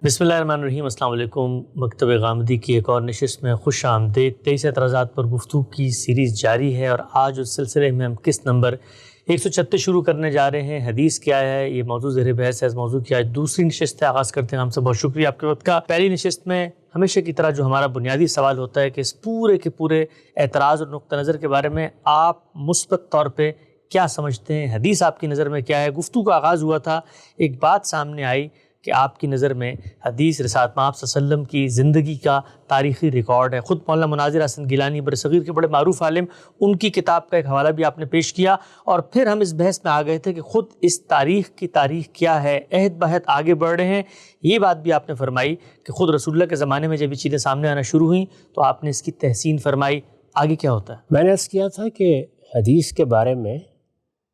بسم اللہ الرحمن الرحیم۔ السلام علیکم۔ مکتب غامدی کی ایک اور نشست میں خوش آمدید۔ 23 اعتراضات پر گفتگو کی سیریز جاری ہے اور آج اس سلسلے میں ہم قسط نمبر 136 شروع کرنے جا رہے ہیں۔ حدیث کیا ہے، یہ موضوع زیر بحث ہے۔ اس موضوع کی آج دوسری نشست ہے، آغاز کرتے ہیں۔ ہم سے بہت شکریہ آپ کے وقت کا۔ پہلی نشست میں ہمیشہ کی طرح جو ہمارا بنیادی سوال ہوتا ہے کہ اس پورے کے پورے اعتراض اور نقطہ نظر کے بارے میں آپ مثبت طور پہ کیا سمجھتے ہیں، حدیث آپ کی نظر میں کیا ہے۔ گفتگو کا آغاز ہوا تھا، ایک بات سامنے آئی کہ آپ کی نظر میں حدیث رسالت مآب صلی اللہ علیہ وسلم کی زندگی کا تاریخی ریکارڈ ہے۔ خود مولانا مناظر حسن گیلانی برصغیر کے بڑے معروف عالم، ان کی کتاب کا ایک حوالہ بھی آپ نے پیش کیا، اور پھر ہم اس بحث میں آ گئے تھے کہ خود اس تاریخ کی تاریخ کیا ہے، عہد بہد آگے بڑھ رہے ہیں۔ یہ بات بھی آپ نے فرمائی کہ خود رسول اللہ کے زمانے میں جب یہ چیزیں سامنے آنا شروع ہوئیں تو آپ نے اس کی تحسین فرمائی۔ آگے کیا ہوتا ہے؟ میں نے عرض کیا تھا کہ حدیث کے بارے میں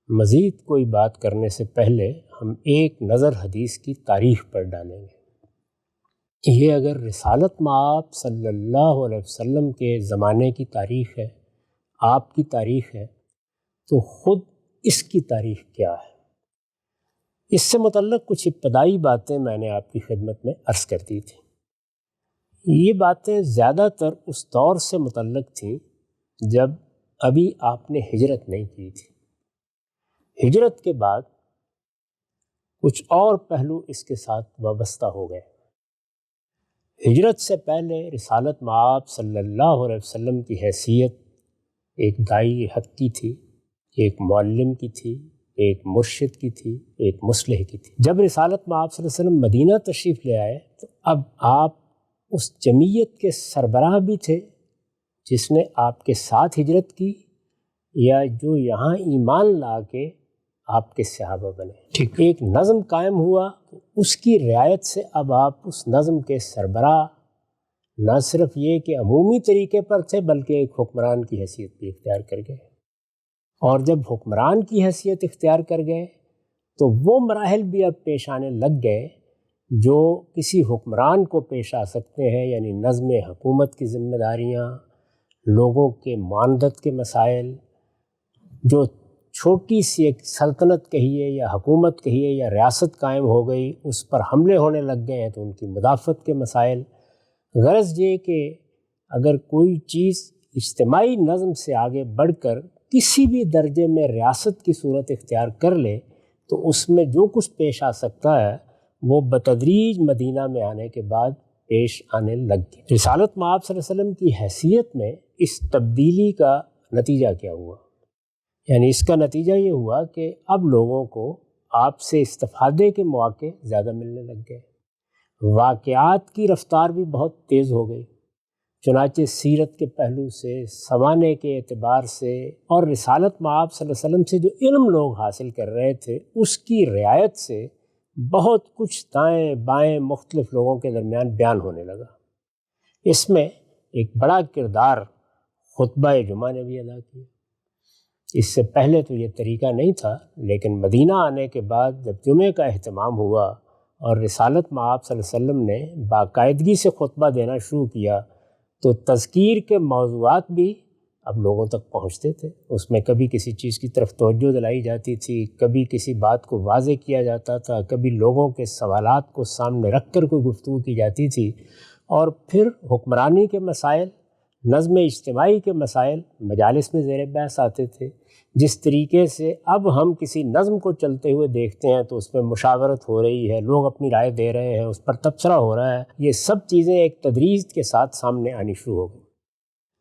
مزید کوئی بات کرنے سے پہلے ہم ایک نظر حدیث کی تاریخ پر ڈالیں گے۔ یہ اگر رسالت مآب صلی اللہ علیہ وسلم کے زمانے کی تاریخ ہے، آپ کی تاریخ ہے، تو خود اس کی تاریخ کیا ہے؟ اس سے متعلق کچھ ابتدائی باتیں میں نے آپ کی خدمت میں عرض کر دی تھیں۔ یہ باتیں زیادہ تر اس دور سے متعلق تھیں جب ابھی آپ نے ہجرت نہیں کی تھی۔ ہجرت کے بعد کچھ اور پہلو اس کے ساتھ وابستہ ہو گئے۔ ہجرت سے پہلے رسالت مآب صلی اللہ علیہ وسلم کی حیثیت ایک داعی حق کی تھی، ایک معلم کی تھی، ایک مرشد کی تھی، ایک مصلح کی تھی۔ جب رسالت مآب صلی اللہ علیہ وسلم مدینہ تشریف لے آئے تو اب آپ اس جمعیت کے سربراہ بھی تھے جس نے آپ کے ساتھ ہجرت کی، یا جو یہاں ایمان لا کے آپ کے صحابہ بنے۔ ایک نظم قائم ہوا، اس کی رعایت سے اب آپ اس نظم کے سربراہ نہ صرف یہ کہ عمومی طریقے پر تھے بلکہ ایک حکمران کی حیثیت بھی اختیار کر گئے۔ اور جب حکمران کی حیثیت اختیار کر گئے تو وہ مراحل بھی اب پیش آنے لگ گئے جو کسی حکمران کو پیش آ سکتے ہیں، یعنی نظم حکومت کی ذمہ داریاں، لوگوں کے معاندت کے مسائل، جو چھوٹی سی ایک سلطنت کہیے یا حکومت کہیے یا ریاست قائم ہو گئی، اس پر حملے ہونے لگ گئے ہیں تو ان کی مدافعت کے مسائل۔ غرض یہ کہ اگر کوئی چیز اجتماعی نظم سے آگے بڑھ کر کسی بھی درجے میں ریاست کی صورت اختیار کر لے تو اس میں جو کچھ پیش آ سکتا ہے وہ بتدریج مدینہ میں آنے کے بعد پیش آنے لگ گئے۔ رسالت مآب صلی اللہ علیہ وسلم کی حیثیت میں اس تبدیلی کا نتیجہ کیا ہوا؟ یعنی اس کا نتیجہ یہ ہوا کہ اب لوگوں کو آپ سے استفادے کے مواقع زیادہ ملنے لگ گئے۔ واقعات کی رفتار بھی بہت تیز ہو گئی، چنانچہ سیرت کے پہلو سے، سوانح کے اعتبار سے، اور رسالت مآب صلی اللہ علیہ وسلم سے جو علم لوگ حاصل کر رہے تھے اس کی رعایت سے بہت کچھ دائیں بائیں مختلف لوگوں کے درمیان بیان ہونے لگا۔ اس میں ایک بڑا کردار خطبہ جمعہ نے بھی ادا کیا۔ اس سے پہلے تو یہ طریقہ نہیں تھا، لیکن مدینہ آنے کے بعد جب جمعے کا اہتمام ہوا اور رسالت مآب صلی اللہ علیہ وسلم نے باقاعدگی سے خطبہ دینا شروع کیا تو تذکیر کے موضوعات بھی اب لوگوں تک پہنچتے تھے۔ اس میں کبھی کسی چیز کی طرف توجہ دلائی جاتی تھی، کبھی کسی بات کو واضح کیا جاتا تھا، کبھی لوگوں کے سوالات کو سامنے رکھ کر کوئی گفتگو کی جاتی تھی، اور پھر حکمرانی کے مسائل، نظم اجتماعی کے مسائل مجالس میں زیر بحث آتے تھے۔ جس طریقے سے اب ہم کسی نظم کو چلتے ہوئے دیکھتے ہیں تو اس میں مشاورت ہو رہی ہے، لوگ اپنی رائے دے رہے ہیں، اس پر تبصرہ ہو رہا ہے، یہ سب چیزیں ایک تدریج کے ساتھ سامنے آنی شروع ہو گئی۔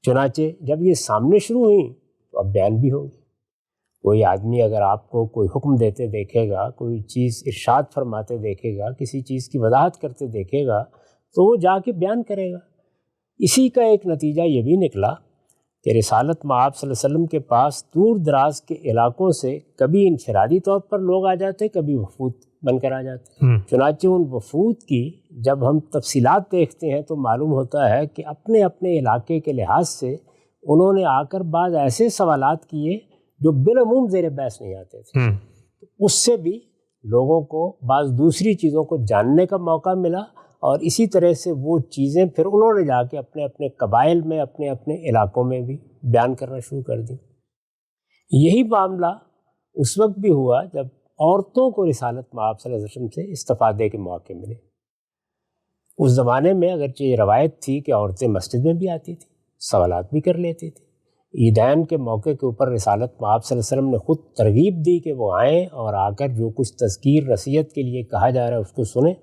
چنانچہ جب یہ سامنے شروع ہوئیں تو اب بیان بھی ہوگی۔ کوئی آدمی اگر آپ کو کوئی حکم دیتے دیکھے گا، کوئی چیز ارشاد فرماتے دیکھے گا، کسی چیز کی وضاحت کرتے دیکھے گا تو وہ جا کے بیان کرے گا۔ اسی کا ایک نتیجہ یہ بھی نکلا کہ رسالت مآب صلی اللہ علیہ وسلم کے پاس دور دراز کے علاقوں سے کبھی انفرادی طور پر لوگ آ جاتے، کبھی وفود بن کر آ جاتے۔ چنانچہ ان وفود کی جب ہم تفصیلات دیکھتے ہیں تو معلوم ہوتا ہے کہ اپنے اپنے علاقے کے لحاظ سے انہوں نے آ کر بعض ایسے سوالات کیے جو بالعموم زیر بحث نہیں آتے تھے۔ اس سے بھی لوگوں کو بعض دوسری چیزوں کو جاننے کا موقع ملا، اور اسی طرح سے وہ چیزیں پھر انہوں نے جا کے اپنے اپنے قبائل میں، اپنے اپنے علاقوں میں بھی بیان کرنا شروع کر دی۔ یہی معاملہ اس وقت بھی ہوا جب عورتوں کو رسالت مآب صلی اللہ علیہ وسلم سے استفادے کے مواقع ملے۔ اس زمانے میں اگرچہ یہ روایت تھی کہ عورتیں مسجد میں بھی آتی تھیں، سوالات بھی کر لیتی تھیں۔ عیدین کے موقع کے اوپر رسالت مآب صلی اللہ علیہ وسلم نے خود ترغیب دی کہ وہ آئیں اور آ کر جو کچھ تذکیر نصیحت کے لیے کہا جا رہا ہے اس کو سنیں۔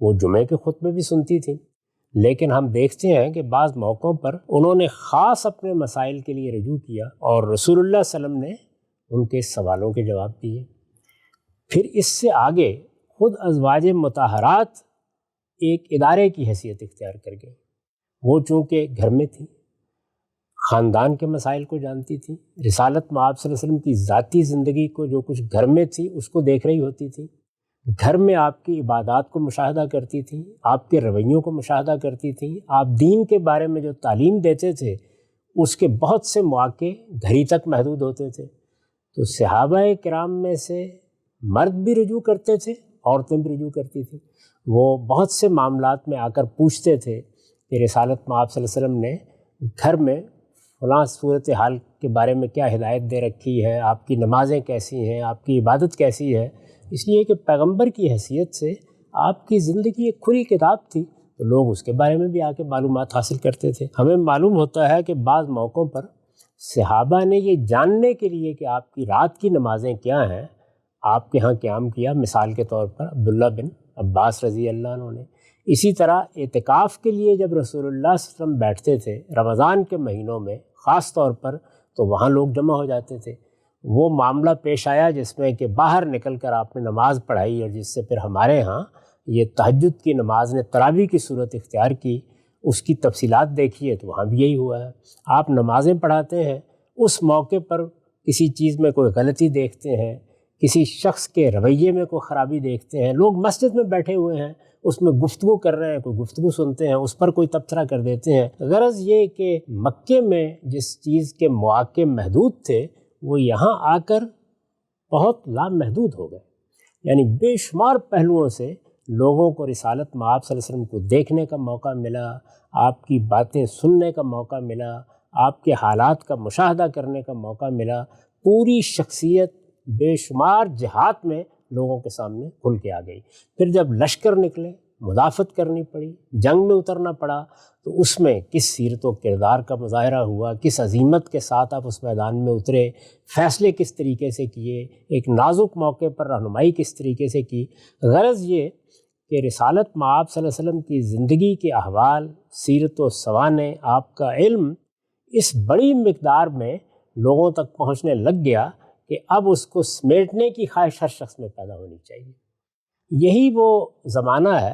وہ جمعے کے خطبے بھی سنتی تھیں، لیکن ہم دیکھتے ہیں کہ بعض موقعوں پر انہوں نے خاص اپنے مسائل کے لیے رجوع کیا اور رسول اللہ صلی اللہ علیہ وسلم نے ان کے سوالوں کے جواب دیے۔ پھر اس سے آگے خود ازواج مطہرات ایک ادارے کی حیثیت اختیار کر گئیں۔ وہ چونکہ گھر میں تھیں، خاندان کے مسائل کو جانتی تھیں، رسالت مآب صلی اللہ علیہ وسلم کی ذاتی زندگی کو جو کچھ گھر میں تھی اس کو دیکھ رہی ہوتی تھیں، گھر میں آپ کی عبادات کو مشاہدہ کرتی تھیں، آپ کے رویوں کو مشاہدہ کرتی تھیں، آپ دین کے بارے میں جو تعلیم دیتے تھے اس کے بہت سے مواقع گھر ہی تک محدود ہوتے تھے۔ تو صحابہ کرام میں سے مرد بھی رجوع کرتے تھے، عورتیں بھی رجوع کرتی تھیں۔ وہ بہت سے معاملات میں آ کر پوچھتے تھے کہ رسالت مآب صلی اللہ علیہ وسلم نے گھر میں فلاں صورتحال کے بارے میں کیا ہدایت دے رکھی ہے، آپ کی نمازیں کیسی ہیں، آپ کی عبادت کیسی ہے، اس لیے کہ پیغمبر کی حیثیت سے آپ کی زندگی ایک کھلی کتاب تھی، تو لوگ اس کے بارے میں بھی آ کے معلومات حاصل کرتے تھے۔ ہمیں معلوم ہوتا ہے کہ بعض موقعوں پر صحابہ نے یہ جاننے کے لیے کہ آپ کی رات کی نمازیں کیا ہیں آپ کے ہاں قیام کیا، مثال کے طور پر عبداللہ بن عباس رضی اللہ عنہ نے۔ اسی طرح اعتکاف کے لیے جب رسول اللہ صلی اللہ علیہ وسلم بیٹھتے تھے رمضان کے مہینوں میں خاص طور پر، تو وہاں لوگ جمع ہو جاتے تھے۔ وہ معاملہ پیش آیا جس میں کہ باہر نکل کر آپ نے نماز پڑھائی، اور جس سے پھر ہمارے ہاں یہ تہجد کی نماز نے تراویح کی صورت اختیار کی، اس کی تفصیلات دیکھیے تو وہاں بھی یہی ہوا ہے۔ آپ نمازیں پڑھاتے ہیں، اس موقع پر کسی چیز میں کوئی غلطی دیکھتے ہیں، کسی شخص کے رویے میں کوئی خرابی دیکھتے ہیں، لوگ مسجد میں بیٹھے ہوئے ہیں اس میں گفتگو کر رہے ہیں، کوئی گفتگو سنتے ہیں، اس پر کوئی تبصرہ کر دیتے ہیں۔ غرض یہ کہ مکے میں جس چیز کے مواقع محدود تھے وہ یہاں آ کر بہت لامحدود ہو گئے، یعنی بے شمار پہلوؤں سے لوگوں کو رسالت مآب صلی اللہ علیہ وسلم کو دیکھنے کا موقع ملا، آپ کی باتیں سننے کا موقع ملا، آپ کے حالات کا مشاہدہ کرنے کا موقع ملا۔ پوری شخصیت بے شمار جہات میں لوگوں کے سامنے کھل کے آ گئی۔ پھر جب لشکر نکلے، مدافعت کرنی پڑی، جنگ میں اترنا پڑا، تو اس میں کس سیرت و کردار کا مظاہرہ ہوا، کس عظیمت کے ساتھ آپ اس میدان میں اترے، فیصلے کس طریقے سے کیے، ایک نازک موقع پر رہنمائی کس طریقے سے کی۔ غرض یہ کہ رسالت مآب صلی اللہ علیہ وسلم کی زندگی کے احوال، سیرت و سوانح، آپ کا علم اس بڑی مقدار میں لوگوں تک پہنچنے لگ گیا کہ اب اس کو سمیٹنے کی خواہش ہر شخص میں پیدا ہونی چاہیے۔ یہی وہ زمانہ ہے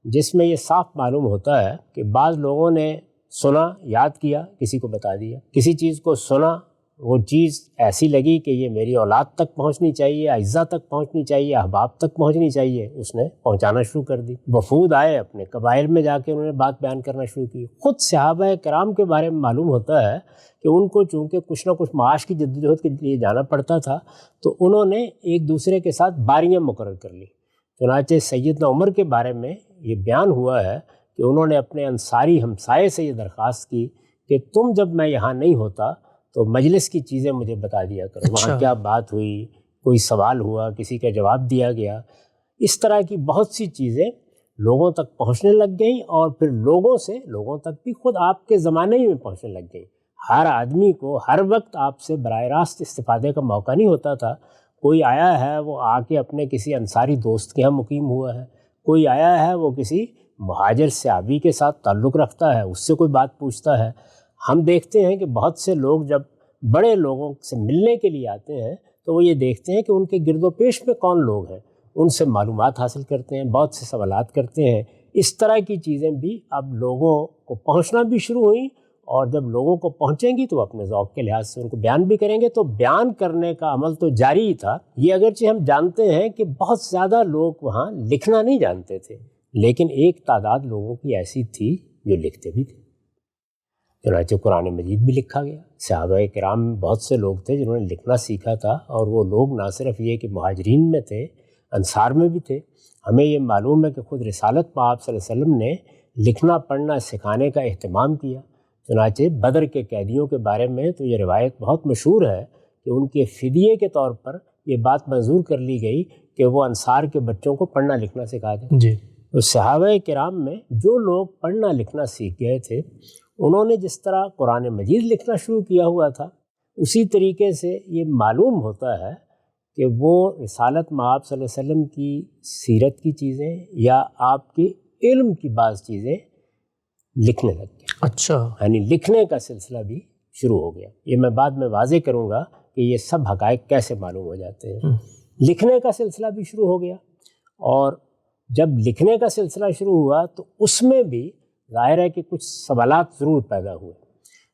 جس میں یہ صاف معلوم ہوتا ہے کہ بعض لوگوں نے سنا، یاد کیا، کسی کو بتا دیا، کسی چیز کو سنا، وہ چیز ایسی لگی کہ یہ میری اولاد تک پہنچنی چاہیے، اعزہ تک پہنچنی چاہیے، احباب تک پہنچنی چاہیے، اس نے پہنچانا شروع کر دی۔ وفود آئے، اپنے قبائل میں جا کے انہوں نے بات بیان کرنا شروع کی۔ خود صحابہ کرام کے بارے میں معلوم ہوتا ہے کہ ان کو چونکہ کچھ نہ کچھ معاش کی جدوجہد کے لیے جانا پڑتا تھا، تو انہوں نے ایک دوسرے کے ساتھ باریاں مقرر کر لی۔ چنانچہ سیدنا عمر کے بارے میں یہ بیان ہوا ہے کہ انہوں نے اپنے انصاری ہمسائے سے یہ درخواست کی کہ تم جب میں یہاں نہیں ہوتا تو مجلس کی چیزیں مجھے بتا دیا کرو، وہاں کیا بات ہوئی، کوئی سوال ہوا، کسی کا جواب دیا گیا۔ اس طرح کی بہت سی چیزیں لوگوں تک پہنچنے لگ گئیں، اور پھر لوگوں سے لوگوں تک بھی خود آپ کے زمانے ہی میں پہنچنے لگ گئیں۔ ہر آدمی کو ہر وقت آپ سے براہ راست استفادے کا موقع نہیں ہوتا تھا۔ کوئی آیا ہے وہ آ کے اپنے کسی انصاری دوست کے یہاں مقیم ہوا ہے، کوئی آیا ہے وہ کسی مہاجر صحابی کے ساتھ تعلق رکھتا ہے، اس سے کوئی بات پوچھتا ہے۔ ہم دیکھتے ہیں کہ بہت سے لوگ جب بڑے لوگوں سے ملنے کے لیے آتے ہیں تو وہ یہ دیکھتے ہیں کہ ان کے گرد و پیش میں کون لوگ ہیں، ان سے معلومات حاصل کرتے ہیں، بہت سے سوالات کرتے ہیں۔ اس طرح کی چیزیں بھی اب لوگوں کو پہنچنا بھی شروع ہوئیں، اور جب لوگوں کو پہنچیں گی تو اپنے ذوق کے لحاظ سے ان کو بیان بھی کریں گے۔ تو بیان کرنے کا عمل تو جاری ہی تھا۔ یہ اگرچہ ہم جانتے ہیں کہ بہت زیادہ لوگ وہاں لکھنا نہیں جانتے تھے، لیکن ایک تعداد لوگوں کی ایسی تھی جو لکھتے بھی تھے۔ چنانچہ قرآن مجید بھی لکھا گیا۔ صحابہ کرام میں بہت سے لوگ تھے جنہوں نے لکھنا سیکھا تھا، اور وہ لوگ نہ صرف یہ کہ مہاجرین میں تھے، انصار میں بھی تھے۔ ہمیں یہ معلوم ہے کہ خود رسالت مآب صلی اللہ علیہ وسلم نے لکھنا پڑھنا سکھانے کا اہتمام کیا۔ چنانچہ بدر کے قیدیوں کے بارے میں تو یہ روایت بہت مشہور ہے کہ ان کے فدیے کے طور پر یہ بات منظور کر لی گئی کہ وہ انصار کے بچوں کو پڑھنا لکھنا سکھا دیں۔ جی۔ تو صحابہ کرام میں جو لوگ پڑھنا لکھنا سیکھ گئے تھے، انہوں نے جس طرح قرآن مجید لکھنا شروع کیا ہوا تھا، اسی طریقے سے یہ معلوم ہوتا ہے کہ وہ رسالت مآب صلی اللہ علیہ وسلم کی سیرت کی چیزیں یا آپ کے علم کی بعض چیزیں لکھنے لگ گئے۔ اچھا، یعنی لکھنے کا سلسلہ بھی شروع ہو گیا۔ یہ میں بعد میں واضح کروں گا کہ یہ سب حقائق کیسے معلوم ہو جاتے ہیں۔ لکھنے کا سلسلہ بھی شروع ہو گیا، اور جب لکھنے کا سلسلہ شروع ہوا تو اس میں بھی ظاہر ہے کہ کچھ سوالات ضرور پیدا ہوئے۔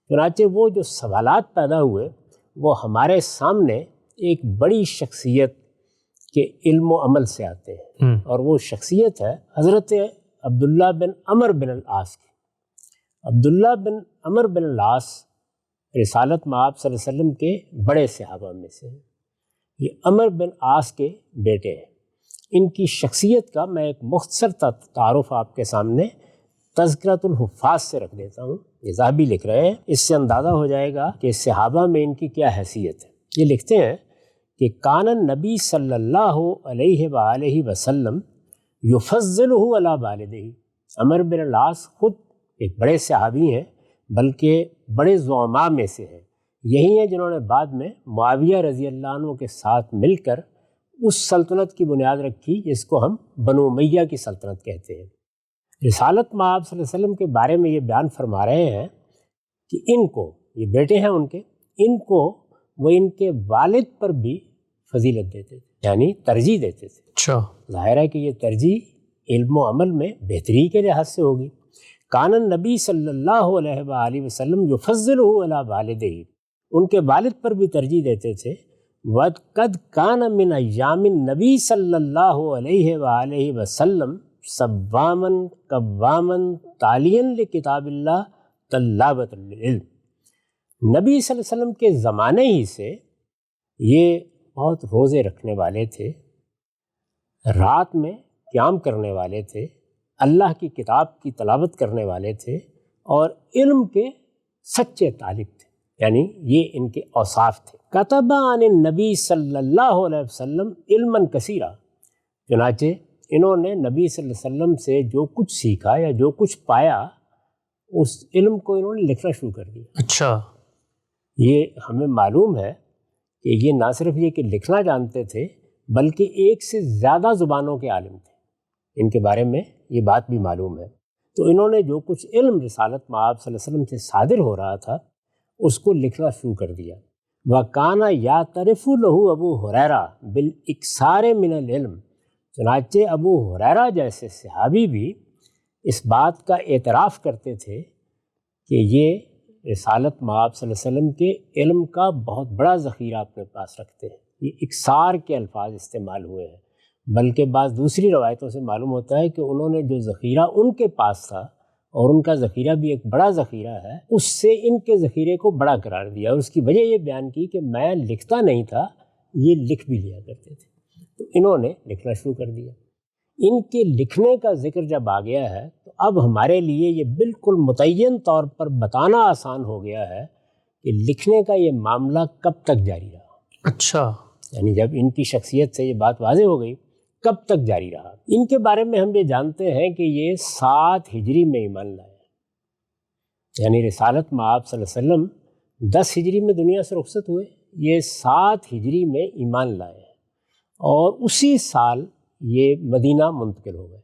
چنانچہ وہ جو سوالات پیدا ہوئے وہ ہمارے سامنے ایک بڑی شخصیت کے علم و عمل سے آتے ہیں، اور وہ شخصیت ہے حضرت عبداللہ بن عمر بن العاص کی۔ عبداللہ بن عمر بن العاص رسالت مآب صلی اللہ علیہ وسلم کے بڑے صحابہ میں سے ہیں۔ یہ عمر بن عاص کے بیٹے ہیں۔ ان کی شخصیت کا میں ایک مختصر تعارف آپ کے سامنے تذکرۃ الحفاظ سے رکھ دیتا ہوں۔ یہ ذہبی لکھ رہے ہیں، اس سے اندازہ ہو جائے گا کہ صحابہ میں ان کی کیا حیثیت ہے۔ یہ لکھتے ہیں کہ کان النبی صلی اللہ علیہ وآلہ وسلم یفضلہ علی والدہ۔ عمر بن العاص خود ایک بڑے صحابی ہیں، بلکہ بڑے زعماء میں سے ہیں۔ یہی ہیں جنہوں نے بعد میں معاویہ رضی اللہ عنہ کے ساتھ مل کر اس سلطنت کی بنیاد رکھی جس کو ہم بنو امیہ کی سلطنت کہتے ہیں۔ رسالت مآب صلی اللہ علیہ وسلم کے بارے میں یہ بیان فرما رہے ہیں کہ ان کو، یہ بیٹے ہیں ان کے، ان کو وہ ان کے والد پر بھی فضیلت دیتے تھے، یعنی ترجیح دیتے تھے۔ اچھا، ظاہر ہے کہ یہ ترجیح علم و عمل میں بہتری کے لحاظ سے ہوگی۔ کان النبی صلی اللہ علیہ وآلہ وسلم یفضلہ علی والدہ، ان کے والد پر بھی ترجیح دیتے تھے۔ وَقَدْ كَانَ مِنْ أَيَّامِ النَّبِي صلی اللہ علیہ وآلہ وسلم صوامًا قوامًا تاليًا لکتاب اللہ طلابۃ للعلم۔ نبی صلی اللہ علیہ وسلم کے زمانے ہی سے یہ بہت روزے رکھنے والے تھے، رات میں قیام کرنے والے تھے، اللہ کی کتاب کی تلاوت کرنے والے تھے، اور علم کے سچے طالب تھے، یعنی یہ ان کے اوصاف تھے۔ کتب عن النبی صلی اللہ علیہ وسلم علما کثیرا، چنانچہ انہوں نے نبی صلی اللہ علیہ وسلم سے جو کچھ سیکھا یا جو کچھ پایا اس علم کو انہوں نے لکھنا شروع کر دیا۔ اچھا، یہ ہمیں معلوم ہے کہ یہ نہ صرف یہ کہ لکھنا جانتے تھے بلکہ ایک سے زیادہ زبانوں کے عالم تھے، ان کے بارے میں یہ بات بھی معلوم ہے۔ تو انہوں نے جو کچھ علم رسالت مآب صلی اللہ علیہ وسلم سے صادر ہو رہا تھا اس کو لکھنا شروع کر دیا۔ وَكَانَ يَعْتَرِفُ لَهُ ابو ہریرہ بِالْإِكْثَارِ مِنَ الْعِلْمِ، چنانچہ ابو ہریرہ جیسے صحابی بھی اس بات کا اعتراف کرتے تھے کہ یہ رسالت مآب صلی اللہ علیہ وسلم کے علم کا بہت بڑا ذخیرہ اپنے پاس رکھتے ہیں۔ یہ اکثار کے الفاظ استعمال ہوئے ہیں، بلکہ بعض دوسری روایتوں سے معلوم ہوتا ہے کہ انہوں نے جو ذخیرہ ان کے پاس تھا، اور ان کا ذخیرہ بھی ایک بڑا ذخیرہ ہے، اس سے ان کے ذخیرے کو بڑا قرار دیا، اور اس کی وجہ یہ بیان کی کہ میں لکھتا نہیں تھا، یہ لکھ بھی لیا کرتے تھے۔ تو انہوں نے لکھنا شروع کر دیا۔ ان کے لکھنے کا ذکر جب آ گیا ہے تو اب ہمارے لیے یہ بالکل متعین طور پر بتانا آسان ہو گیا ہے کہ لکھنے کا یہ معاملہ کب تک جاری رہا۔ اچھا، یعنی جب ان کی شخصیت سے یہ بات واضح ہو گئی، کب تک جاری رہا۔ ان کے بارے میں ہم یہ جانتے ہیں کہ یہ 7 ہجری میں ایمان لائے، یعنی رسالت مآب صلی اللہ علیہ وسلم 10 ہجری میں دنیا سے رخصت ہوئے، یہ 7 ہجری میں ایمان لائے، اور اسی سال یہ مدینہ منتقل ہو گئے۔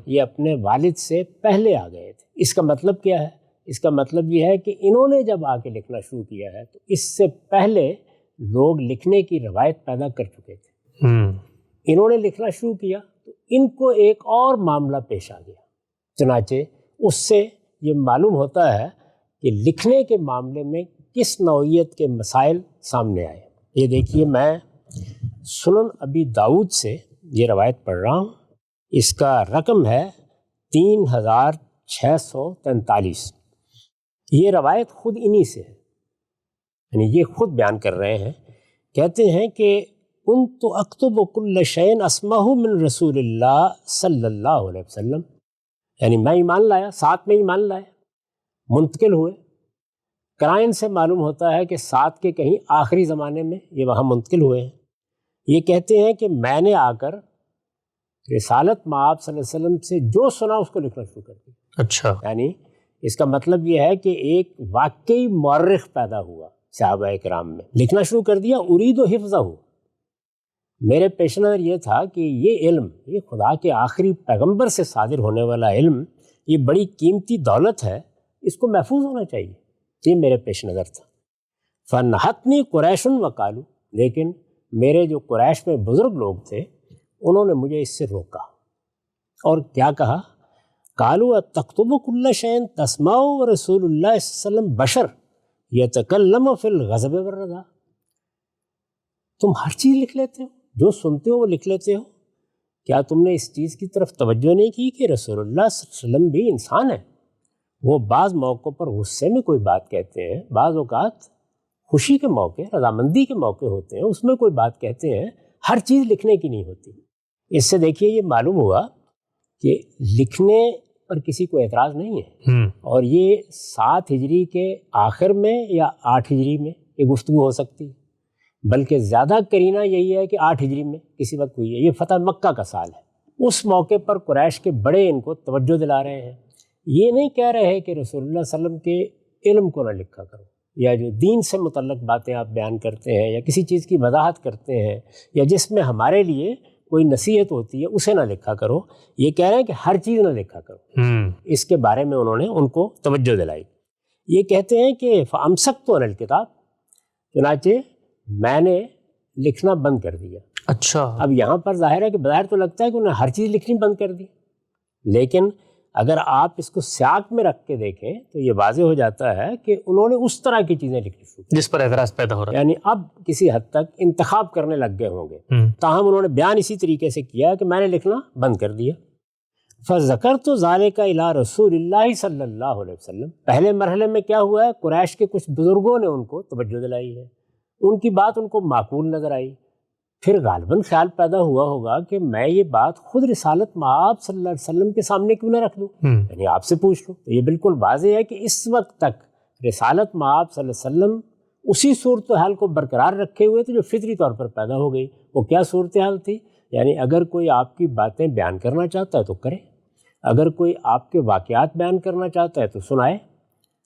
یہ اپنے والد سے پہلے آ گئے تھے۔ اس کا مطلب کیا ہے؟ اس کا مطلب یہ ہے کہ انہوں نے جب آ کے لکھنا شروع کیا ہے تو اس سے پہلے لوگ لکھنے کی روایت پیدا کر چکے تھے۔ انہوں نے لکھنا شروع کیا تو ان کو ایک اور معاملہ پیش آ گیا، چنانچہ اس سے یہ معلوم ہوتا ہے کہ لکھنے کے معاملے میں کس نوعیت کے مسائل سامنے آئے۔ یہ دیکھیے، میں سنن ابی داؤد سے یہ روایت پڑھ رہا ہوں، اس کا رقم ہے 3643۔ یہ روایت خود انہی سے ہے، یعنی یہ خود بیان کر رہے ہیں۔ کہتے ہیں کہ کنت اکتب کل شیء اسمعہ من رسول اللہ صلی اللہ علیہ وسلم، یعنی میں ایمان لایا، 7 میں ایمان لائے، منتقل ہوئے۔ قرائن سے معلوم ہوتا ہے کہ 7 کے کہیں آخری زمانے میں یہ وہاں منتقل ہوئے ہیں۔ یہ کہتے ہیں کہ میں نے آ کر رسالت مآب صلی اللہ علیہ وسلم سے جو سنا اس کو لکھنا شروع کر دیا۔ اچھا، یعنی اس کا مطلب یہ ہے کہ ایک واقعی مورخ پیدا ہوا صحابہ کرام میں، لکھنا شروع کر دیا۔ ارید و حفظہ ہو، میرے پیش نظر یہ تھا کہ یہ علم، یہ خدا کے آخری پیغمبر سے صادر ہونے والا علم، یہ بڑی قیمتی دولت ہے، اس کو محفوظ ہونا چاہیے، یہ میرے پیش نظر تھا۔ فنحتنی قریش وقالو، لیکن میرے جو قریش میں بزرگ لوگ تھے انہوں نے مجھے اس سے روکا، اور کیا کہا؟ قالوا تکتب کل شیء تسمع رسول اللہ صلی اللہ علیہ وسلم بشر یتکلم فی الغضب والرضا، تم ہر چیز لکھ لیتے ہو، جو سنتے ہو وہ لکھ لیتے ہو، کیا تم نے اس چیز کی طرف توجہ نہیں کی کہ رسول اللہ صلی اللہ علیہ وسلم بھی انسان ہے؟ وہ بعض موقعوں پر غصے میں کوئی بات کہتے ہیں، بعض اوقات خوشی کے موقع، رضامندی کے موقع ہوتے ہیں، اس میں کوئی بات کہتے ہیں، ہر چیز لکھنے کی نہیں ہوتی۔ اس سے دیکھیے یہ معلوم ہوا کہ لکھنے پر کسی کو اعتراض نہیں ہے، اور یہ 7 ہجری کے آخر میں یا 8 ہجری میں یہ گفتگو ہو سکتی ہے، بلکہ زیادہ قرینہ یہی ہے کہ 8 ہجری میں کسی وقت ہوئی ہے۔ یہ فتح مکہ کا سال ہے، اس موقع پر قریش کے بڑے ان کو توجہ دلا رہے ہیں، یہ نہیں کہہ رہے کہ رسول اللہ صلی اللہ علیہ وسلم کے علم کو نہ لکھا کرو، یا جو دین سے متعلق باتیں آپ بیان کرتے ہیں یا کسی چیز کی وضاحت کرتے ہیں یا جس میں ہمارے لیے کوئی نصیحت ہوتی ہے اسے نہ لکھا کرو، یہ کہہ رہے ہیں کہ ہر چیز نہ لکھا کرو۔ اس کے بارے میں انہوں نے ان کو توجہ دلائی۔ یہ کہتے ہیں کہ فَأَمْسَكْتُ عَنِ الْكِتَابِ، چنانچہ میں نے لکھنا بند کر دیا۔ اچھا، اب یہاں پر ظاہر ہے کہ بظاہر تو لگتا ہے کہ انہوں نے ہر چیز لکھنی بند کر دی، لیکن اگر آپ اس کو سیاق میں رکھ کے دیکھیں تو یہ واضح ہو جاتا ہے کہ انہوں نے اس طرح کی چیزیں لکھنی شروع کی جس پر اعتراض پیدا ہو رہا یعنی اب کسی حد تک انتخاب کرنے لگ گئے ہوں گے، تاہم انہوں نے بیان اسی طریقے سے کیا کہ میں نے لکھنا بند کر دیا۔ فَذَكَرْتُ ذَلِكَ إِلَىٰ رسول اللہ صلی اللہ علیہ وسلم، پہلے مرحلے میں کیا ہوا ہے، قریش کے کچھ بزرگوں نے ان کو توجہ دلائی ہے، ان کی بات ان کو معقول نظر آئی، پھر غالباً خیال پیدا ہوا ہوگا کہ میں یہ بات خود رسالت مآب صلی اللہ علیہ وسلم کے سامنے کیوں نہ رکھ دوں، یعنی آپ سے پوچھ لوں۔ تو یہ بالکل واضح ہے کہ اس وقت تک رسالت مآب صلی اللہ علیہ وسلم اسی صورتحال کو برقرار رکھے ہوئے تھے جو فطری طور پر پیدا ہو گئی۔ وہ کیا صورتحال تھی؟ یعنی اگر کوئی آپ کی باتیں بیان کرنا چاہتا ہے تو کرے، اگر کوئی آپ کے واقعات بیان کرنا چاہتا ہے تو سنائے،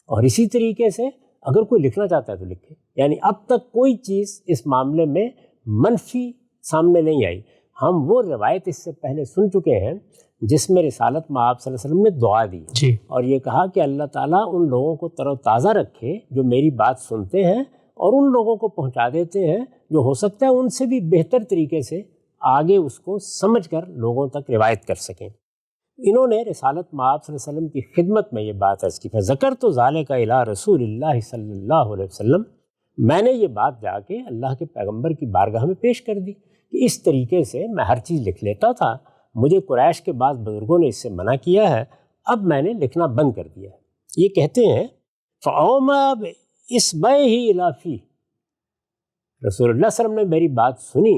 اور اسی طریقے سے اگر کوئی لکھنا چاہتا ہے تو لکھے۔ یعنی اب تک کوئی چیز اس معاملے میں منفی سامنے نہیں آئی۔ ہم وہ روایت اس سے پہلے سن چکے ہیں جس میں رسالت مآب صلی اللہ علیہ وسلم نے دعا دی اور یہ کہا کہ اللہ تعالیٰ ان لوگوں کو تر و تازہ رکھے جو میری بات سنتے ہیں اور ان لوگوں کو پہنچا دیتے ہیں جو ہو سکتا ہے ان سے بھی بہتر طریقے سے آگے اس کو سمجھ کر لوگوں تک روایت کر سکیں۔ انہوں نے رسالت مآب صلی اللہ علیہ وسلم کی خدمت میں یہ بات عرض کی، فَذَكَرْتُ ذَلِكَ إِلَىٰ رسول اللہ صلی اللہ علیہ وسلم، میں نے یہ بات جا کے اللہ کے پیغمبر کی بارگاہ میں پیش کر دی کہ اس طریقے سے میں ہر چیز لکھ لیتا تھا، مجھے قریش کے بعض بزرگوں نے اس سے منع کیا ہے، اب میں نے لکھنا بند کر دیا ہے۔ یہ کہتے ہیں فَأَوْمَا بِإِصْبَعِهِ إِلَىٰ فِيهِ، رسول اللہ صلی اللہ علیہ وسلم نے میری بات سنی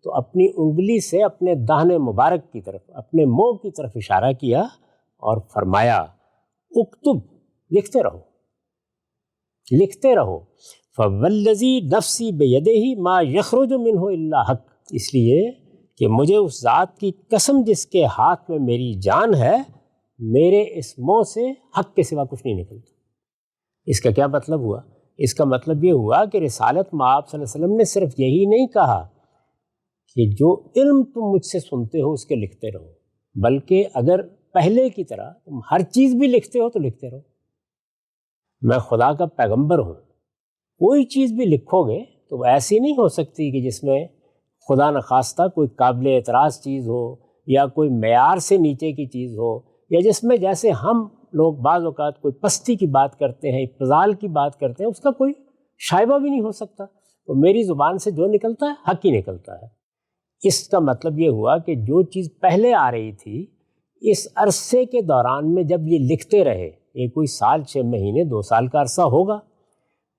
تو اپنی انگلی سے اپنے داہنے مبارک کی طرف، اپنے منہ کی طرف اشارہ کیا اور فرمایا اکتب، لکھتے رہو، لکھتے رہو، فَوَالَّذِي نَفْسِي بِيَدِهِ مَا يَخْرُجُ مِنْهُ إِلَّا حَقٌّ، اس لیے کہ مجھے اس ذات کی قسم جس کے ہاتھ میں میری جان ہے، میرے اس منہ سے حق کے سوا کچھ نہیں نکلتا۔ اس کا کیا مطلب ہوا؟ اس کا مطلب یہ ہوا کہ رسالت مآب صلی اللہ علیہ وسلم نے صرف یہی نہیں کہا کہ جو علم تم مجھ سے سنتے ہو اس کے لکھتے رہو، بلکہ اگر پہلے کی طرح تم ہر چیز بھی لکھتے ہو تو لکھتے رہو، میں خدا کا پیغمبر ہوں، کوئی چیز بھی لکھو گے تو وہ ایسی نہیں ہو سکتی کہ جس میں خدا نخواستہ کوئی قابل اعتراض چیز ہو یا کوئی معیار سے نیچے کی چیز ہو، یا جس میں جیسے ہم لوگ بعض اوقات کوئی پستی کی بات کرتے ہیں، ابتذال کی بات کرتے ہیں، اس کا کوئی شائبہ بھی نہیں ہو سکتا۔ تو میری زبان سے جو نکلتا ہے حق ہی نکلتا ہے۔ اس کا مطلب یہ ہوا کہ جو چیز پہلے آ رہی تھی، اس عرصے کے دوران میں جب یہ لکھتے رہے، یہ کوئی سال 6 مہینے 2 سال کا عرصہ ہوگا،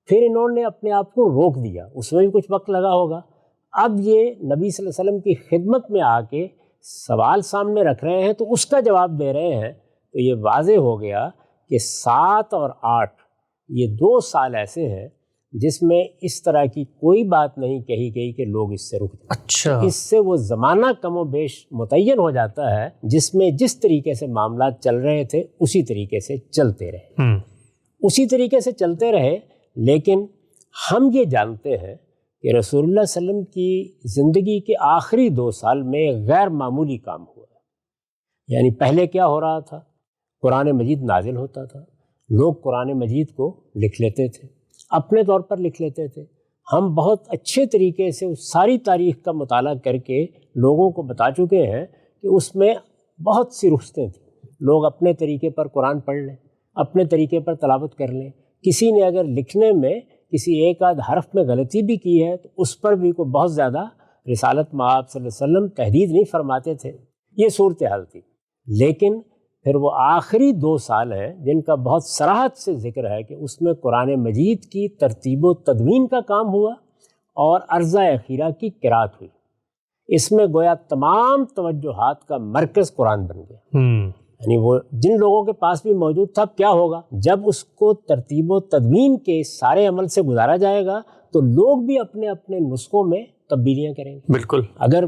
پھر انہوں نے اپنے آپ کو روک دیا، اس میں بھی کچھ وقت لگا ہوگا۔ اب یہ نبی صلی اللہ علیہ وسلم کی خدمت میں آ کے سوال سامنے رکھ رہے ہیں تو اس کا جواب دے رہے ہیں، تو یہ واضح ہو گیا کہ 7 اور 8 یہ 2 سال ایسے ہیں جس میں اس طرح کی کوئی بات نہیں کہی گئی کہ لوگ اس سے رک جائیں۔ اچھا، اس سے وہ زمانہ کم و بیش متعین ہو جاتا ہے جس میں جس طریقے سے معاملات چل رہے تھے اسی طریقے سے چلتے رہے، اسی طریقے سے چلتے رہے۔ لیکن ہم یہ جانتے ہیں کہ رسول اللہ صلی اللہ علیہ وسلم کی زندگی کے آخری 2 سال میں غیر معمولی کام ہوا۔ یعنی پہلے کیا ہو رہا تھا؟ قرآن مجید نازل ہوتا تھا، لوگ قرآن مجید کو لکھ لیتے تھے، اپنے طور پر لکھ لیتے تھے۔ ہم بہت اچھے طریقے سے اس ساری تاریخ کا مطالعہ کر کے لوگوں کو بتا چکے ہیں کہ اس میں بہت سی رخصتیں تھیں۔ لوگ اپنے طریقے پر قرآن پڑھ لیں، اپنے طریقے پر تلاوت کر لیں۔ کسی نے اگر لکھنے میں کسی ایک آدھ حرف میں غلطی بھی کی ہے تو اس پر بھی کوئی بہت زیادہ رسالت مآب صلی اللہ علیہ وسلم تحدید نہیں فرماتے تھے۔ یہ صورتحال تھی۔ لیکن پھر وہ آخری 2 سال ہیں جن کا بہت صراحت سے ذکر ہے کہ اس میں قرآن مجید کی ترتیب و تدوین کا کام ہوا اور عرضہ اخیرہ کی قرأت ہوئی۔ اس میں گویا تمام توجہات کا مرکز قرآن بن گیا۔ یعنی وہ جن لوگوں کے پاس بھی موجود تھا، کیا ہوگا جب اس کو ترتیب و تدوین کے سارے عمل سے گزارا جائے گا تو لوگ بھی اپنے اپنے نسخوں میں تبدیلیاں کریں گے۔ بالکل، اگر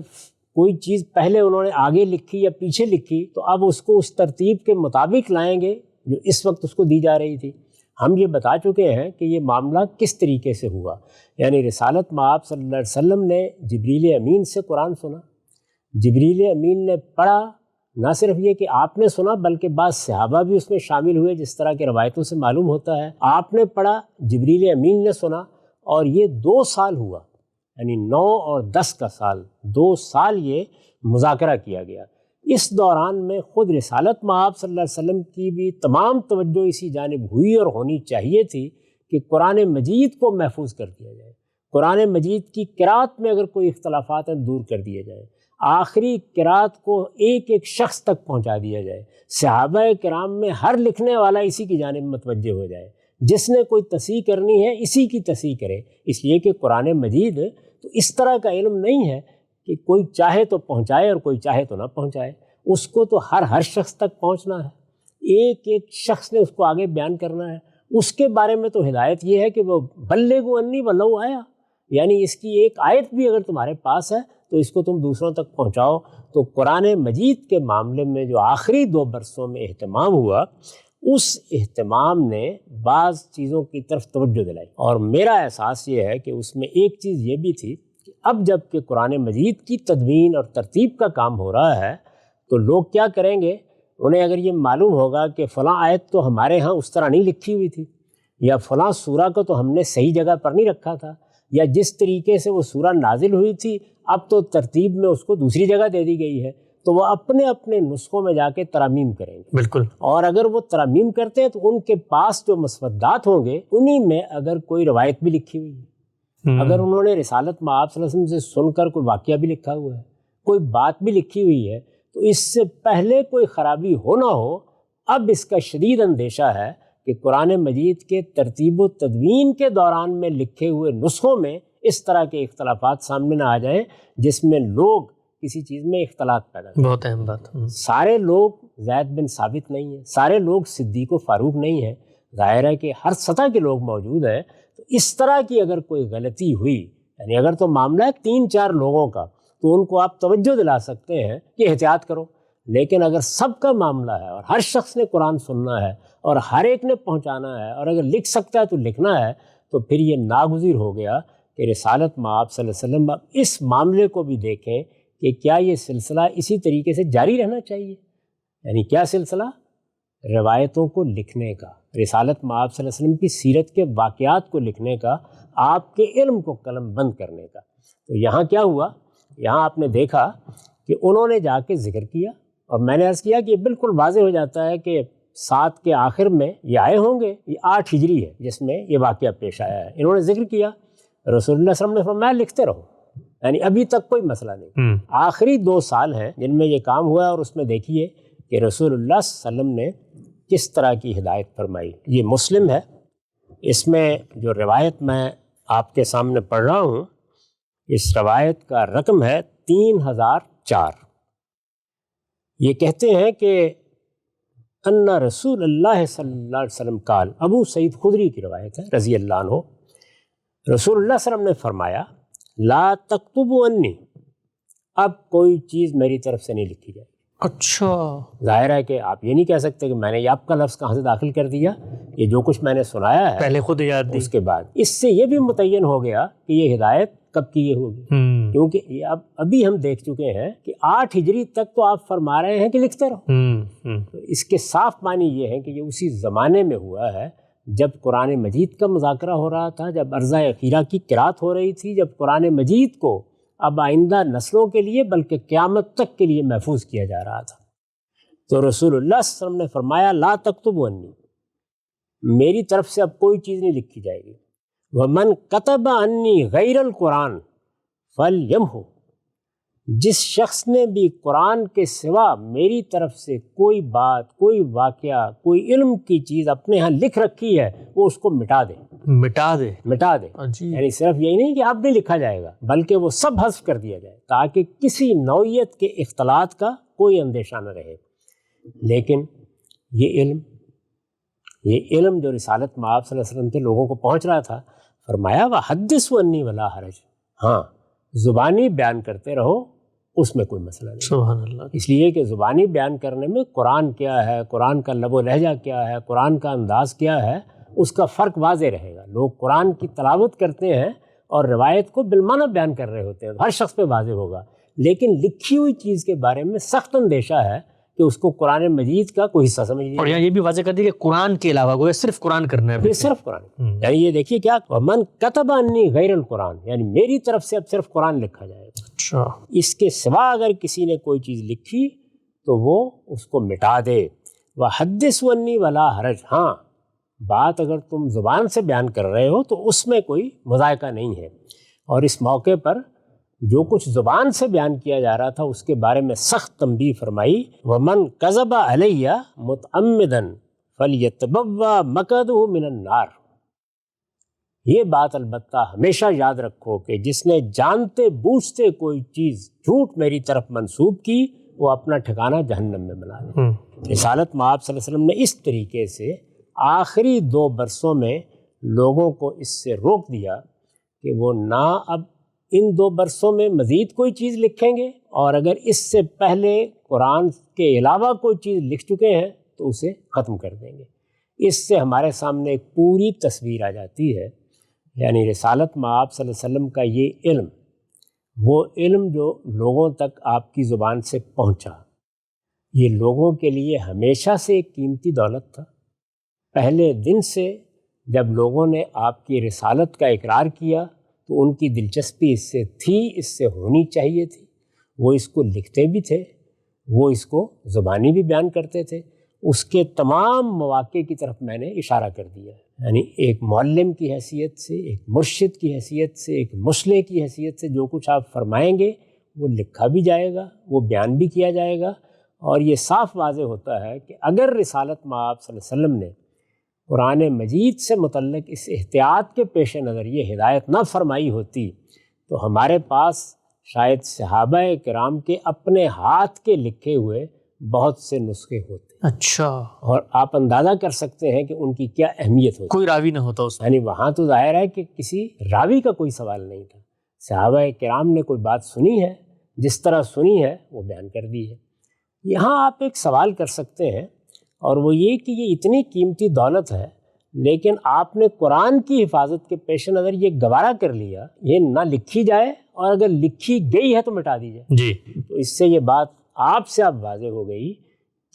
کوئی چیز پہلے انہوں نے آگے لکھی یا پیچھے لکھی تو اب اس کو اس ترتیب کے مطابق لائیں گے جو اس وقت اس کو دی جا رہی تھی۔ ہم یہ بتا چکے ہیں کہ یہ معاملہ کس طریقے سے ہوا۔ یعنی رسالت مآب صلی اللہ علیہ وسلم نے جبریل امین سے قرآن سنا، جبریل امین نے پڑھا۔ نہ صرف یہ کہ آپ نے سنا بلکہ بعض صحابہ بھی اس میں شامل ہوئے، جس طرح کی روایتوں سے معلوم ہوتا ہے۔ آپ نے پڑھا، جبریل امین نے سنا، اور یہ 2 سال ہوا، یعنی 9 اور 10 کا سال، 2 سال یہ مذاکرہ کیا گیا۔ اس دوران میں خود رسالت مآب صلی اللہ علیہ وسلم کی بھی تمام توجہ اسی جانب ہوئی اور ہونی چاہیے تھی کہ قرآن مجید کو محفوظ کر دیا جائے، قرآن مجید کی قرأت میں اگر کوئی اختلافات ہیں دور کر دیے جائیں، آخری قرأت کو ایک ایک شخص تک پہنچا دیا جائے، صحابہ کرام میں ہر لکھنے والا اسی کی جانب متوجہ ہو جائے، جس نے کوئی تصحیح کرنی ہے اسی کی تصحیح کرے۔ اس لیے کہ قرآن مجید تو اس طرح کا علم نہیں ہے کہ کوئی چاہے تو پہنچائے اور کوئی چاہے تو نہ پہنچائے، اس کو تو ہر شخص تک پہنچنا ہے، ایک ایک شخص نے اس کو آگے بیان کرنا ہے۔ اس کے بارے میں تو ہدایت یہ ہے کہ وہ بلغوا عنی ولو آیا، یعنی اس کی ایک آیت بھی اگر تمہارے پاس ہے تو اس کو تم دوسروں تک پہنچاؤ۔ تو قرآن مجید کے معاملے میں جو آخری 2 برسوں میں اہتمام ہوا، اس اہتمام نے بعض چیزوں کی طرف توجہ دلائی، اور میرا احساس یہ ہے کہ اس میں ایک چیز یہ بھی تھی کہ اب جب کہ قرآن مجید کی تدوین اور ترتیب کا کام ہو رہا ہے تو لوگ کیا کریں گے؟ انہیں اگر یہ معلوم ہوگا کہ فلاں آیت تو ہمارے ہاں اس طرح نہیں لکھی ہوئی تھی، یا فلاں سورہ کو تو ہم نے صحیح جگہ پر نہیں رکھا تھا، یا جس طریقے سے وہ سورہ نازل ہوئی تھی اب تو ترتیب میں اس کو دوسری جگہ دے دی گئی ہے، تو وہ اپنے اپنے نسخوں میں جا کے ترامیم کریں گے۔ بالکل، اور اگر وہ ترامیم کرتے ہیں تو ان کے پاس جو مسودات ہوں گے انہی میں اگر کوئی روایت بھی لکھی ہوئی ہے، اگر انہوں نے رسالت مآب صلی اللہ علیہ وسلم سے سن کر کوئی واقعہ بھی لکھا ہوا ہے، کوئی بات بھی لکھی ہوئی ہے، تو اس سے پہلے کوئی خرابی ہو نہ ہو، اب اس کا شدید اندیشہ ہے کہ قرآن مجید کے ترتیب و تدوین کے دوران میں لکھے ہوئے نسخوں میں اس طرح کے اختلافات سامنے نہ آ جائیں جس میں لوگ کسی چیز میں اختلاف پیدا کریں۔ بہت اہم بات۔ سارے لوگ زید بن ثابت نہیں ہیں، سارے لوگ صدیق و فاروق نہیں ہیں، ظاہر ہے کہ ہر سطح کے لوگ موجود ہیں۔ تو اس طرح کی اگر کوئی غلطی ہوئی، یعنی اگر تو معاملہ ہے 3-4 لوگوں کا، تو ان کو آپ توجہ دلا سکتے ہیں کہ احتیاط کرو۔ لیکن اگر سب کا معاملہ ہے اور ہر شخص نے قرآن سننا ہے اور ہر ایک نے پہنچانا ہے، اور اگر لکھ سکتا ہے تو لکھنا ہے، تو پھر یہ ناگزیر ہو گیا کہ رسالت مآب صلی اللہ علیہ وسلم اب اس معاملے کو بھی دیکھیں کہ کیا یہ سلسلہ اسی طریقے سے جاری رہنا چاہیے۔ یعنی کیا سلسلہ؟ روایتوں کو لکھنے کا، رسالت مآب صلی اللہ علیہ وسلم کی سیرت کے واقعات کو لکھنے کا، آپ کے علم کو قلم بند کرنے کا۔ تو یہاں کیا ہوا؟ یہاں آپ نے دیکھا کہ انہوں نے جا کے ذکر کیا، اور میں نے عرض کیا کہ یہ بالکل واضح ہو جاتا ہے کہ 7 کے آخر میں یہ آئے ہوں گے، یہ 8 ہجری ہے جس میں یہ واقعہ پیش آیا ہے۔ انہوں نے ذکر کیا، رسول اللہ صلی اللہ علیہ وسلم نے فرمایا لکھتے رہو، یعنی ابھی تک کوئی مسئلہ نہیں۔ آخری 2 سال ہیں جن میں یہ کام ہوا ہے، اور اس میں دیکھیے کہ رسول اللہ صلی اللہ علیہ وسلم نے کس طرح کی ہدایت فرمائی۔ یہ مسلم ہے، اس میں جو روایت میں آپ کے سامنے پڑھ رہا ہوں، اس روایت کا رقم ہے 3004۔ یہ کہتے ہیں کہ ان رسول اللہ صلی اللہ علیہ وسلم قال، ابو سعید خدری کی روایت ہے رضی اللہ عنہ، رسول اللہ صلی اللہ علیہ وسلم نے فرمایا لا تکتبوا انی، اب کوئی چیز میری طرف سے نہیں لکھی جائے. اچھا، ظاہر ہے کہ آپ یہ نہیں کہہ سکتے کہ میں نے یہ آپ کا لفظ کہاں سے داخل کر دیا، یہ جو کچھ میں نے سنایا ہے پہلے خود یاد دی. اس کے بعد اس سے یہ بھی متعین ہو گیا کہ یہ ہدایت کب کی یہ ہوگی. کیونکہ یہ ابھی ہم دیکھ چکے ہیں کہ 8 ہجری تک تو آپ فرما رہے ہیں کہ لکھتے رہو. تو اس کے صاف معنی یہ ہے کہ یہ اسی زمانے میں ہوا ہے جب قرآن مجید کا مذاکرہ ہو رہا تھا، جب عرضہ اخیرہ کی قرات ہو رہی تھی، جب قرآن مجید کو اب آئندہ نسلوں کے لیے بلکہ قیامت تک کے لیے محفوظ کیا جا رہا تھا. تو رسول اللہ صلی اللہ علیہ وسلم نے فرمایا لا تکتبوا انی، میری طرف سے اب کوئی چیز نہیں لکھی جائے گی. ومن کتب انی غیر القرآن فلیمحو، جس شخص نے بھی قرآن کے سوا میری طرف سے کوئی بات، کوئی واقعہ، کوئی علم کی چیز اپنے ہاں لکھ رکھی ہے وہ اس کو مٹا دے. مٹا دے یعنی صرف یہی نہیں کہ اب نہیں لکھا جائے گا بلکہ وہ سب حذف کر دیا جائے تاکہ کسی نوعیت کے اختلاط کا کوئی اندیشہ نہ رہے. لیکن یہ علم جو رسالت مآب صلی اللہ علیہ وسلم کے لوگوں کو پہنچ رہا تھا، فرمایا وحدثوا انی ولا حرج، ہاں زبانی بیان کرتے رہو، اس میں کوئی مسئلہ نہیں. سبحان اللہ. اس لیے کہ زبانی بیان کرنے میں قرآن کیا ہے، قرآن کا لب و لہجہ کیا ہے، قرآن کا انداز کیا ہے، اس کا فرق واضح رہے گا. لوگ قرآن کی تلاوت کرتے ہیں اور روایت کو بالمعنی بیان کر رہے ہوتے ہیں، ہر شخص پہ واضح ہوگا. لیکن لکھی ہوئی چیز کے بارے میں سخت اندیشہ ہے کہ اس کو قرآن مجید کا کوئی حصہ سمجھ لیا. اور یہاں یہ بھی واضح کر دیا کہ قرآن کے علاوہ گویا صرف قرآن کرنا ہے. یہ صرف قرآن، یعنی یہ دیکھیے کیا من کتب انی غیر القرآن، یعنی میری طرف سے اب صرف قرآن لکھا جائے گا. اچھا، اس کے سوا اگر کسی نے کوئی چیز لکھی تو وہ اس کو مٹا دے. وحدثوا انی ولا حرج، ہاں بات اگر تم زبان سے بیان کر رہے ہو تو اس میں کوئی مذائقہ نہیں ہے. اور اس موقع پر جو کچھ زبان سے بیان کیا جا رہا تھا اس کے بارے میں سخت تنبیہ فرمائی. ومن کذب علی متعمدا فلیتبوأ مقعدہ من النار. یہ بات البتہ ہمیشہ یاد رکھو کہ جس نے جانتے بوجھتے کوئی چیز جھوٹ میری طرف منسوب کی وہ اپنا ٹھکانہ جہنم میں بنا لے. رسالت مآب صلی اللہ علیہ وسلم نے اس طریقے سے آخری 2 برسوں میں لوگوں کو اس سے روک دیا کہ وہ نہ اب ان 2 برسوں میں مزید کوئی چیز لکھیں گے، اور اگر اس سے پہلے قرآن کے علاوہ کوئی چیز لکھ چکے ہیں تو اسے ختم کر دیں گے. اس سے ہمارے سامنے ایک پوری تصویر آ جاتی ہے. یعنی رسالت مآب صلی اللہ علیہ وسلم کا یہ علم، وہ علم جو لوگوں تک آپ کی زبان سے پہنچا، یہ لوگوں کے لیے ہمیشہ سے ایک قیمتی دولت تھا. پہلے دن سے جب لوگوں نے آپ کی رسالت کا اقرار کیا تو ان کی دلچسپی اس سے تھی، اس سے ہونی چاہیے تھی. وہ اس کو لکھتے بھی تھے، وہ اس کو زبانی بھی بیان کرتے تھے. اس کے تمام مواقع کی طرف میں نے اشارہ کر دیا. یعنی ایک معلم کی حیثیت سے، ایک مرشد کی حیثیت سے، ایک مصلح کی حیثیت سے جو کچھ آپ فرمائیں گے وہ لکھا بھی جائے گا، وہ بیان بھی کیا جائے گا. اور یہ صاف واضح ہوتا ہے کہ اگر رسالت مآب صلی اللہ علیہ وسلم نے قرآن مجید سے متعلق اس احتیاط کے پیش نظر یہ ہدایت نہ فرمائی ہوتی تو ہمارے پاس شاید صحابہ کرام کے اپنے ہاتھ کے لکھے ہوئے بہت سے نسخے ہوتے. اچھا، اور آپ اندازہ کر سکتے ہیں کہ ان کی کیا اہمیت ہوتی. کوئی راوی نہ ہوتا اس میں. یعنی وہاں تو ظاہر ہے کہ کسی راوی کا کوئی سوال نہیں تھا. صحابہ کرام نے کوئی بات سنی ہے، جس طرح سنی ہے وہ بیان کر دی ہے. یہاں آپ ایک سوال کر سکتے ہیں، اور وہ یہ کہ یہ اتنی قیمتی دولت ہے لیکن آپ نے قرآن کی حفاظت کے پیش نظر یہ گوارا کر لیا یہ نہ لکھی جائے، اور اگر لکھی گئی ہے تو مٹا دی جائے. جی، تو اس سے یہ بات آپ سے اب واضح ہو گئی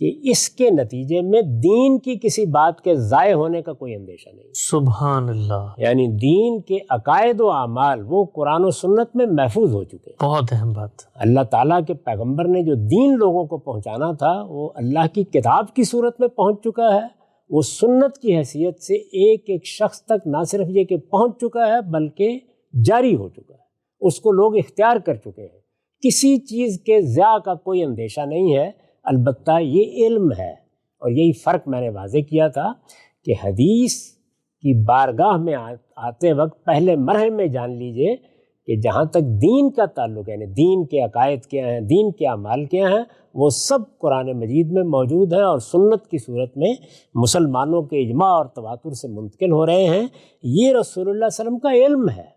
کہ اس کے نتیجے میں دین کی کسی بات کے ضائع ہونے کا کوئی اندیشہ نہیں. سبحان اللہ. یعنی دین کے عقائد و اعمال وہ قرآن و سنت میں محفوظ ہو چکے. بہت اہم بات. اللہ تعالیٰ کے پیغمبر نے جو دین لوگوں کو پہنچانا تھا وہ اللہ کی کتاب کی صورت میں پہنچ چکا ہے. وہ سنت کی حیثیت سے ایک ایک شخص تک نہ صرف یہ کہ پہنچ چکا ہے بلکہ جاری ہو چکا ہے. اس کو لوگ اختیار کر چکے ہیں. کسی چیز کے ضیاع کا کوئی اندیشہ نہیں ہے. البتہ یہ علم ہے، اور یہی فرق میں نے واضح کیا تھا کہ حدیث کی بارگاہ میں آتے وقت پہلے مرحلے میں جان لیجئے کہ جہاں تک دین کا تعلق ہے، یعنی دین کے عقائد کیا ہیں، دین کے اعمال کیا ہیں، وہ سب قرآن مجید میں موجود ہیں اور سنت کی صورت میں مسلمانوں کے اجماع اور تواتر سے منتقل ہو رہے ہیں۔ یہ رسول اللہ صلی اللہ علیہ وسلم کا علم ہے،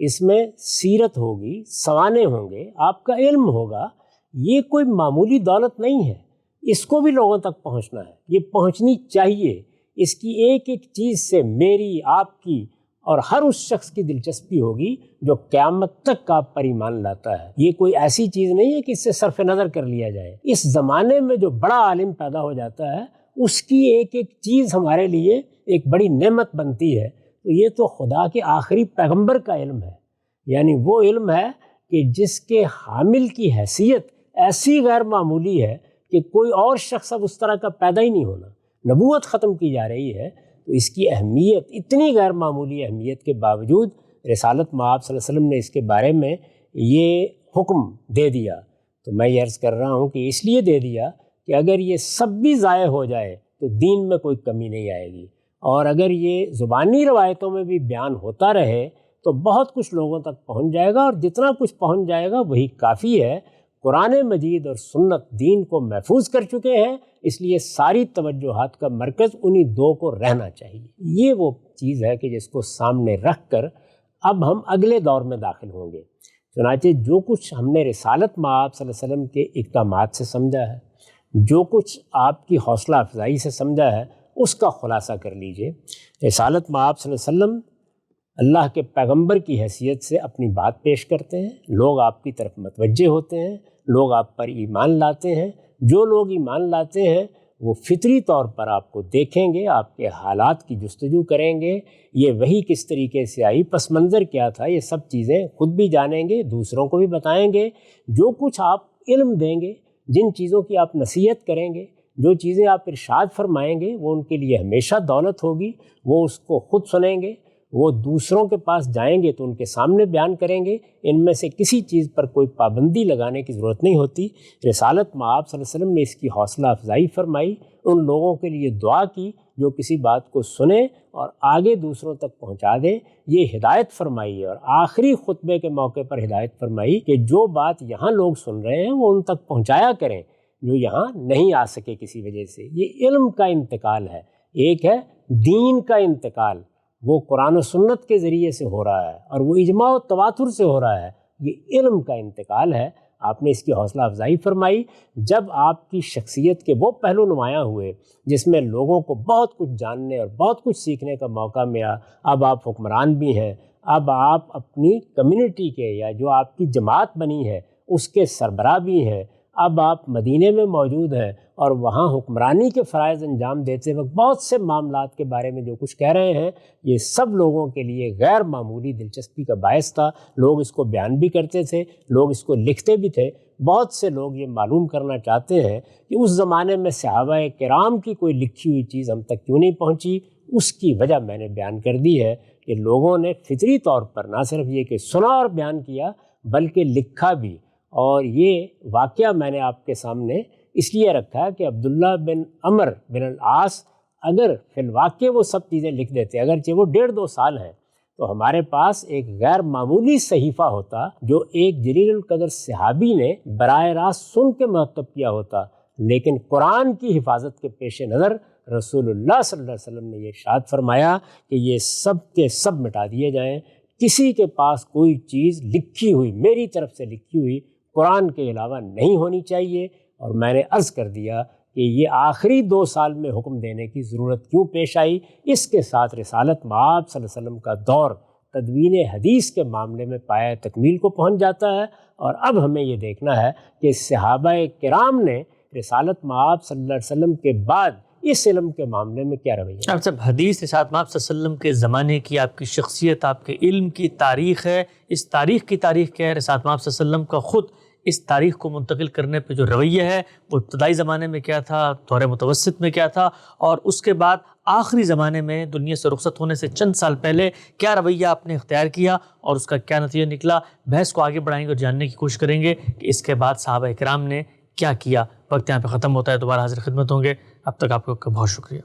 اس میں سیرت ہوگی، سوانے ہوں گے، آپ کا علم ہوگا، یہ کوئی معمولی دولت نہیں ہے، اس کو بھی لوگوں تک پہنچنا ہے، یہ پہنچنی چاہیے۔ اس کی ایک ایک چیز سے میری، آپ کی اور ہر اس شخص کی دلچسپی ہوگی جو قیامت تک آپ پر ایمان لاتا ہے۔ یہ کوئی ایسی چیز نہیں ہے کہ اس سے صرف نظر کر لیا جائے۔ اس زمانے میں جو بڑا عالم پیدا ہو جاتا ہے اس کی ایک ایک چیز ہمارے لیے ایک بڑی نعمت بنتی ہے۔ تو یہ تو خدا کے آخری پیغمبر کا علم ہے، یعنی وہ علم ہے کہ جس کے حامل کی حیثیت ایسی غیر معمولی ہے کہ کوئی اور شخص اب اس طرح کا پیدا ہی نہیں ہونا، نبوت ختم کی جا رہی ہے۔ تو اس کی اہمیت، اتنی غیر معمولی اہمیت کے باوجود رسالت مآب صلی اللہ علیہ وسلم نے اس کے بارے میں یہ حکم دے دیا۔ تو میں یہ عرض کر رہا ہوں کہ اس لیے دے دیا کہ اگر یہ سب بھی ضائع ہو جائے تو دین میں کوئی کمی نہیں آئے گی، اور اگر یہ زبانی روایتوں میں بھی بیان ہوتا رہے تو بہت کچھ لوگوں تک پہنچ جائے گا، اور جتنا کچھ پہنچ جائے گا وہی کافی ہے۔ قرآن مجید اور سنت دین کو محفوظ کر چکے ہیں، اس لیے ساری توجہات کا مرکز انہی دو کو رہنا چاہیے۔ یہ وہ چیز ہے کہ جس کو سامنے رکھ کر اب ہم اگلے دور میں داخل ہوں گے۔ چنانچہ جو کچھ ہم نے رسالت مآب صلی اللہ علیہ وسلم کے اقدامات سے سمجھا ہے، جو کچھ آپ کی حوصلہ افزائی سے سمجھا ہے، اس کا خلاصہ کر لیجئے۔ رسالت مآب صلی اللہ علیہ وسلم اللہ کے پیغمبر کی حیثیت سے اپنی بات پیش کرتے ہیں، لوگ آپ کی طرف متوجہ ہوتے ہیں، لوگ آپ پر ایمان لاتے ہیں۔ جو لوگ ایمان لاتے ہیں وہ فطری طور پر آپ کو دیکھیں گے، آپ کے حالات کی جستجو کریں گے، یہ وحی کس طریقے سے آئی، پس منظر کیا تھا، یہ سب چیزیں خود بھی جانیں گے، دوسروں کو بھی بتائیں گے۔ جو کچھ آپ علم دیں گے، جن چیزوں کی آپ نصیحت کریں گے، جو چیزیں آپ ارشاد فرمائیں گے، وہ ان کے لیے ہمیشہ دولت ہوگی، وہ اس کو خود سنیں گے، وہ دوسروں کے پاس جائیں گے تو ان کے سامنے بیان کریں گے۔ ان میں سے کسی چیز پر کوئی پابندی لگانے کی ضرورت نہیں ہوتی۔ رسالت مآب صلی اللہ علیہ وسلم نے اس کی حوصلہ افزائی فرمائی، ان لوگوں کے لیے دعا کی جو کسی بات کو سنیں اور آگے دوسروں تک پہنچا دیں، یہ ہدایت فرمائی ہے۔ اور آخری خطبے کے موقع پر ہدایت فرمائی کہ جو بات یہاں لوگ سن رہے ہیں وہ ان تک پہنچایا کریں جو یہاں نہیں آ سکے کسی وجہ سے۔ یہ علم کا انتقال ہے، ایک ہے دین کا انتقال، وہ قرآن و سنت کے ذریعے سے ہو رہا ہے اور وہ اجماع و تواتر سے ہو رہا ہے۔ یہ علم کا انتقال ہے۔ آپ نے اس کی حوصلہ افزائی فرمائی۔ جب آپ کی شخصیت کے وہ پہلو نمایاں ہوئے جس میں لوگوں کو بہت کچھ جاننے اور بہت کچھ سیکھنے کا موقع ملا، اب آپ حکمران بھی ہیں، اب آپ اپنی کمیونٹی کے یا جو آپ کی جماعت بنی ہے اس کے سربراہ بھی ہیں، اب آپ مدینے میں موجود ہیں اور وہاں حکمرانی کے فرائض انجام دیتے وقت بہت سے معاملات کے بارے میں جو کچھ کہہ رہے ہیں، یہ سب لوگوں کے لیے غیر معمولی دلچسپی کا باعث تھا۔ لوگ اس کو بیان بھی کرتے تھے، لوگ اس کو لکھتے بھی تھے۔ بہت سے لوگ یہ معلوم کرنا چاہتے ہیں کہ اس زمانے میں صحابہ کرام کی کوئی لکھی ہوئی چیز ہم تک کیوں نہیں پہنچی۔ اس کی وجہ میں نے بیان کر دی ہے کہ لوگوں نے فطری طور پر نہ صرف یہ کہ سنا اور بیان کیا بلکہ لکھا بھی، اور یہ واقعہ میں نے آپ کے سامنے اس لیے رکھا کہ عبداللہ بن عمر بن العاص اگر فی الواقع وہ سب چیزیں لکھ دیتے، اگرچہ وہ 1.5-2 سال ہیں، تو ہمارے پاس ایک غیر معمولی صحیفہ ہوتا جو ایک جلیل القدر صحابی نے براہ راست سن کے مرتب کیا ہوتا۔ لیکن قرآن کی حفاظت کے پیش نظر رسول اللہ صلی اللہ علیہ وسلم نے یہ ارشاد فرمایا کہ یہ سب کے سب مٹا دیے جائیں، کسی کے پاس کوئی چیز لکھی ہوئی، میری طرف سے لکھی ہوئی قرآن کے علاوہ نہیں ہونی چاہیے۔ اور میں نے عرض کر دیا کہ یہ آخری 2 سال میں حکم دینے کی ضرورت کیوں پیش آئی۔ اس کے ساتھ رسالت مآب صلی اللہ علیہ وسلم کا دور تدوین حدیث کے معاملے میں پایہ تکمیل کو پہنچ جاتا ہے، اور اب ہمیں یہ دیکھنا ہے کہ صحابہ کرام نے رسالت مآب صلی اللہ علیہ وسلم کے بعد اس علم کے معاملے میں کیا رویہ۔ آپ سب حدیث رسالت مآب صلی اللہ علیہ وسلم کے زمانے کی آپ کی شخصیت، آپ کے علم کی تاریخ ہے، اس تاریخ کی تاریخ کیا ہے؟ رسالت مآب صلی اللہ علیہ وسلم کا خود اس تاریخ کو منتقل کرنے پہ جو رویہ ہے وہ ابتدائی زمانے میں کیا تھا، دور متوسط میں کیا تھا، اور اس کے بعد آخری زمانے میں دنیا سے رخصت ہونے سے چند سال پہلے کیا رویہ آپ نے اختیار کیا اور اس کا کیا نتیجہ نکلا۔ بحث کو آگے بڑھائیں گے اور جاننے کی کوشش کریں گے کہ اس کے بعد صحابہ کرام نے کیا کیا۔ وقت یہاں پہ ختم ہوتا ہے، دوبارہ حاضر خدمت ہوں گے، اب تک آپ کو بہت شکریہ۔